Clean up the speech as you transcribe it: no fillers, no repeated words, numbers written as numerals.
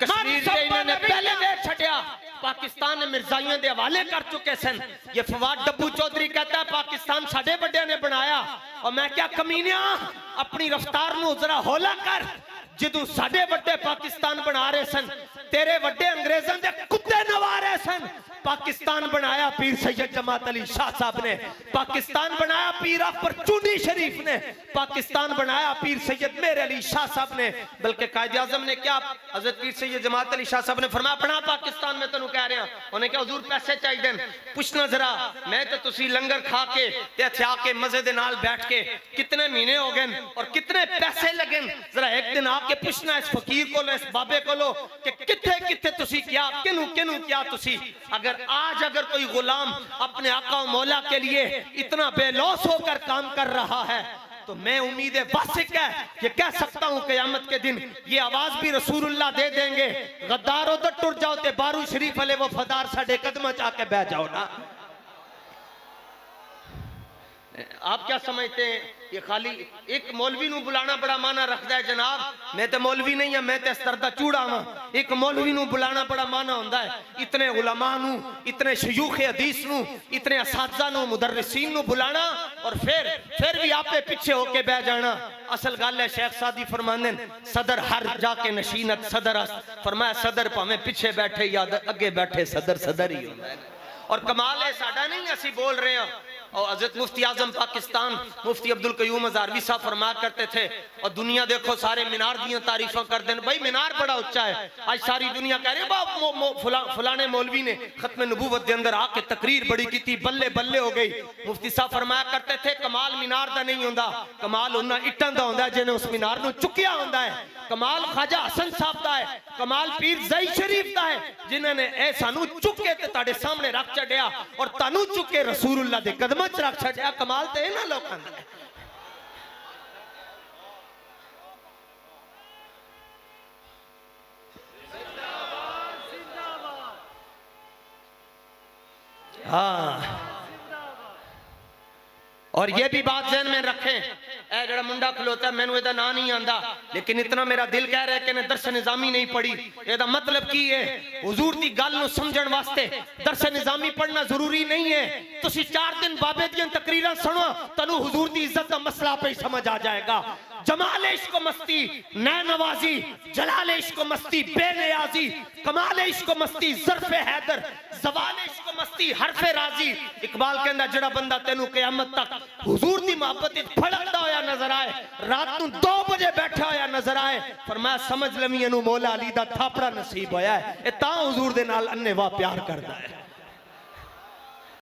कश्मीर से इन्होंने पहले दे छड़िया, पाकिस्तान ने मिर्जाइयों के हवाले कर चुके सन। ये फवाद डब्बू चौधरी कहता है पाकिस्तान साडे बड़े ने बनाया, और मैं क्या कमीनिया अपनी रफ्तार नूं जरा हौला कर। जदों साडे बड़े पाकिस्तान बना रहे सन, तेरे बड़े अंग्रेजों के कुत्ते नवा रहे सन। पाकिस्तान बनाया पीर सैयद जमात अली शाह साहब ने, पाकिस्तान बनाया पीर अकबर चूनी शरीफ ने, पाकिस्तान बनाया पीर सैयद मेरे अली शाह साहब ने। बल्कि कायदे आजम ने क्या, हजरत पीर सैयद जमात अली शाह साहब ने फरमाया बना पाकिस्तान में तेन कह रहा। उन्हें क्या हुजूर पैसे चाहिए? पूछना जरा, मैं तो तुसी लंगर खा के ते इत्थे आके मजे दे नाल बैठ के कितने महीने हो गए और कितने पैसे लगे, जरा एक दिन आके पूछना इस फकीर को, इस बाबे को कि किथे किथे तुसी क्या किनू किनू क्या तुसी। अगर कोई गुलाम अपने आका मौला के लिए इतना बेलौस होकर काम कर रहा है, तो मैं उम्मीद वासिक है ये कह सकता हूं क़यामत के दिन ये आवाज भी रसूलुल्लाह दे देंगे, गद्दारों तो टुर जाओ ते बारू शरीफ वाले वफादार साडे कदम च आके बैठ जाओ ना। आप क्या समझते हैं ये खाली एक मौलवी नू बुलाना बड़ा माना रखता है? जनाब मैं तो मौलवी नहीं है, मैं तो इस तरह का चूड़ा हाँ। एक मौलवी नू बुलाना बड़ा माना होता है, इतने उलमा नू, इतने शयूख हदीस नू, इतने असातिज़ा नू, मुदर्रिसीन नू बुलाना और फिर भी आपे पीछे होके बह जाना। असल गल है शेख सादी फरमाने सदर हर जाके नशीनत सदर, फरमाया सदर भावें पीछे बैठे या अगे बैठे सदर सदर ही होता है। और कमाल है साडा नहीं असी बोल रहे हैं। और हजरत मुफ्ती आजम पाकिस्तान मुफ्ती अब्दुल कयूम हजारवी साहब फरमा करते थे, और दुनिया देखो सारे मीनार दी तारीफा कर दें, भाई मीनार बड़ा ऊंचा है। आज सारी दुनिया कह रही है फलाने मौलवी ने खत्म नबूवत के अंदर आके तकरीर बड़ी की, बल्ले बल्ले हो गई। मुफ्ती साहब फरमाया करते थे कमाल मीनार का नहीं होंदा, कमाल उन्हां इट्टां दा होंदा जिन्हें उस मीनार नूं चुकिया होंदा है। कमाल ख्वाजा हसन साहब का है, कमाल पीर ज़ई शरीफ का है, जिन्होंने ए सानू चुके ते तुहाडे सामने रख छड्या और तानू चुके रसूलुल्लाह दे कदमां च रख छड्या। कमाल ते इन्हां लोकां दा है। हाँ, और ये भी बात ज़हन में रखें, ए जड़ा मुंडा खलोता है मैनू एदा ना नहीं आंदा, लेकिन इतना मेरा दिल कह रहा है कि दरस निजामी नहीं पढ़ी। एदा मतलब की है, हुजूर दी गल नूं समझण वास्ते दरस निजामी पढ़ना जरूरी नहीं है। तुसी 4 दिन बाबे दी तकरीरां सुनो, तनु हुजूर दी इज्जत दा मसला पे समझ आ जाएगा। जमाल इश्क मस्ती नैन नवाजी, जलाल इश्क मस्ती बेनियाजी, कमाल इश्क मस्ती ज़र्फ़ हैदर, ज़वाल इश्क मस्ती हरफ़े राजी। इकबाल कहंदा जड़ा बंदा तेनू क़यामत तक हुजूर दी मोहब्बत विच फड़कदा होया नजर आए, रात नूं 2 बजे बैठा होया नजर आए, फरमाया समझ लवी इनू मौला अली दा थापड़ा नसीब होया है। ए तां हुजूर दे नाल अन्नेवाह प्यार करदा है।